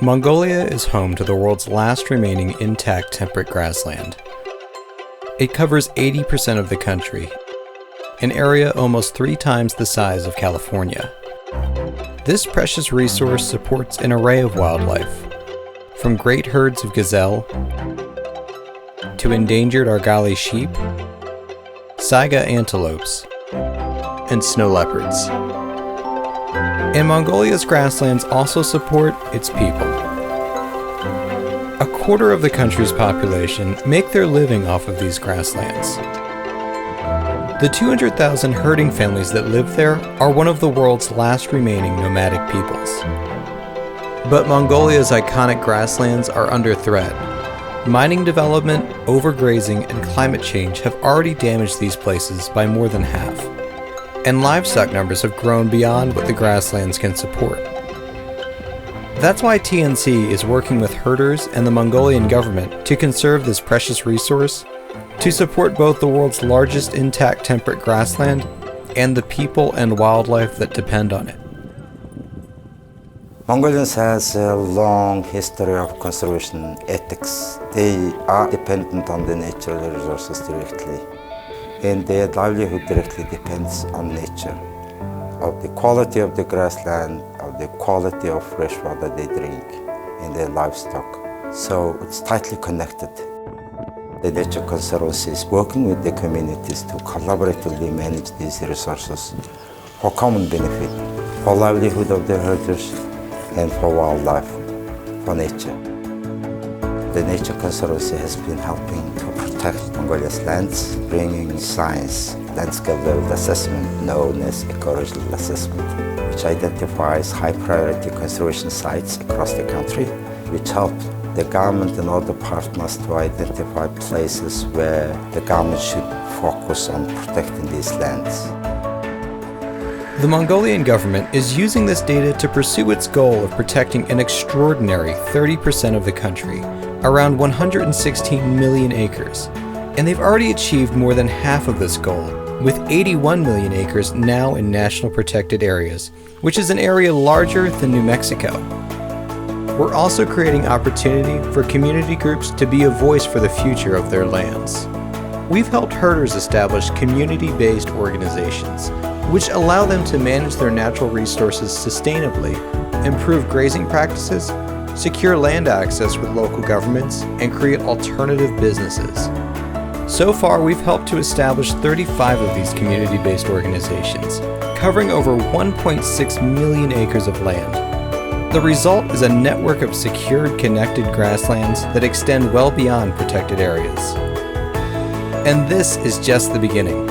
Mongolia is home to the world's last remaining intact temperate grassland. It covers 80% of the country, an area almost 3 times the size of California. This precious resource supports an array of wildlife, from great herds of gazelle to endangered argali sheep, saiga antelopes, and snow leopards. And Mongolia's grasslands also support its people. A quarter of the country's population make their living off of these grasslands. The 200,000 herding families that live there are one of the world's last remaining nomadic peoples. But Mongolia's iconic grasslands are under threat. Mining development, overgrazing, and climate change have already damaged these places by more than half. And livestock numbers have grown beyond what the grasslands can support. That's why TNC is working with herders and the Mongolian government to conserve this precious resource, to support both the world's largest intact temperate grassland and the people and wildlife that depend on it. Mongolians has a long history of conservation ethics. They are dependent on the natural resources directly, and their livelihood directly depends on nature, of the quality of the grassland, of the quality of fresh water they drink, and their livestock. So it's tightly connected. The Nature Conservancy is working with the communities to collaboratively manage these resources for common benefit, for livelihood of the herders, and for wildlife, for nature. The Nature Conservancy has been helping to protect Mongolia's lands, bringing science, landscape level assessment known as ecological assessment, which identifies high priority conservation sites across the country, which help the government and other partners to identify places where the government should focus on protecting these lands. The Mongolian government is using this data to pursue its goal of protecting an extraordinary 30% of the country, around 116 million acres, and they've already achieved more than half of this goal, with 81 million acres now in national protected areas, which is an area larger than New Mexico. We're also creating opportunity for community groups to be a voice for the future of their lands. We've helped herders establish community-based organizations, which allow them to manage their natural resources sustainably, improve grazing practices, secure land access with local governments, and create alternative businesses. So far, we've helped to establish 35 of these community-based organizations, covering over 1.6 million acres of land. The result is a network of secured, connected grasslands that extend well beyond protected areas. And this is just the beginning.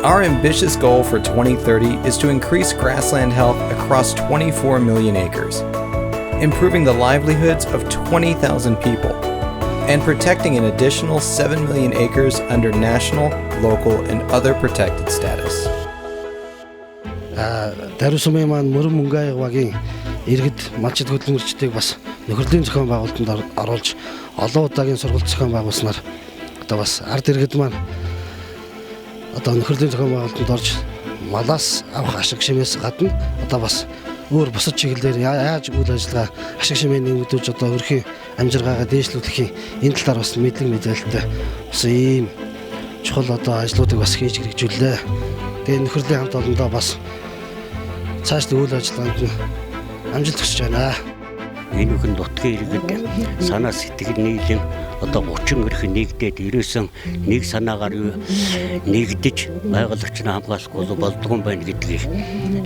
Our ambitious goal for 2030 is to increase grassland health across 24 million acres, improving the livelihoods of 20,000 people, and protecting an additional 7 million acres under national, local, and other protected status. Даруусмын маань мөрөн мөнгөй яваагийн иргэд малчид хөдөлмөрчдийг бас нөхөрлийн зохион байгуулалтанд оруулж олон удаагийн сургалт зохион байгуулснаар одоо бас ард иргэд маань одоо нөхөрлийн зохион байгуулалтанд орж малаас авах ашиг шимээс гадна одоо бас өөр бусад чиглэлээр яаж үйл ажиллагаа ашиг шимээ нэмэгдүүлж одоо өрхийн амжиргаагаа дээшлүүлэхийн энэ талаар бас мэдлэг мэдээлэлтэй бас ийм чухал одоо ажлуудыг бас хийж хэрэгжүүллээ. Тэгээ нөхөрлийн хамт олондоо бас цаашдын үйл ажиллагаанд амжилт хүсэж байна. Энэ бүхэн нутгийн иргэд санаа сэтгэл нийлэн одоо 30 өрх нэгдээд ерөөсөн нэг санаагаар нэгдэж байгаль орчныг хамгаалахгүй болдгоо байна гэдгийг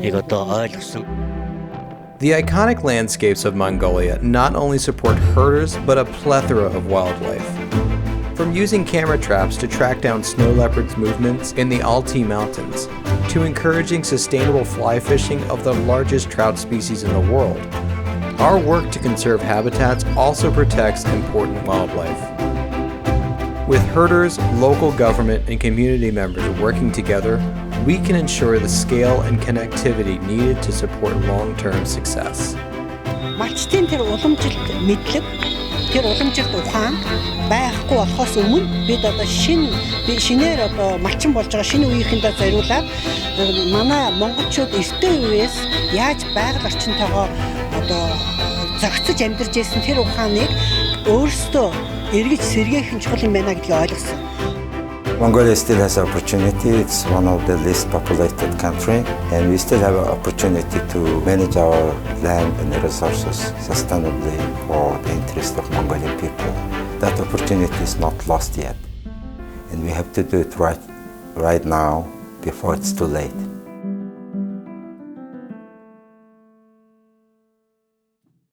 яг одоо ойлгосон. The iconic landscapes of Mongolia not only support herders, but a plethora of wildlife. From using camera traps to track down snow leopards' movements in the Altai Mountains, to encouraging sustainable fly fishing of the largest trout species in the world, our work to conserve habitats also protects important wildlife. With herders, local government, and community members working together, we can ensure the scale and connectivity needed to support long-term success. малчтын тэр уламжилт мэдлэг, тэр уламжилт ухаан байхгүй болохоос өмнө бид одоо шинээр одоо малчин болж байгаа шинэ үеийнхэндээ зориулаад манай монголчууд эртний үеэс яаж байгаль орчинтойгоо одоо зохицож амьдарч ирсэн тэр ухааныг өөрсдөө эргэж сэргээх нь чухал юм байна гэдгийг ойлгосон. Mongolia still has opportunity. It's one of the least populated country, and we still have an opportunity to manage our land and resources sustainably for the interest of Mongolian people. That opportunity is not lost yet, and we have to do it right now before it's too late.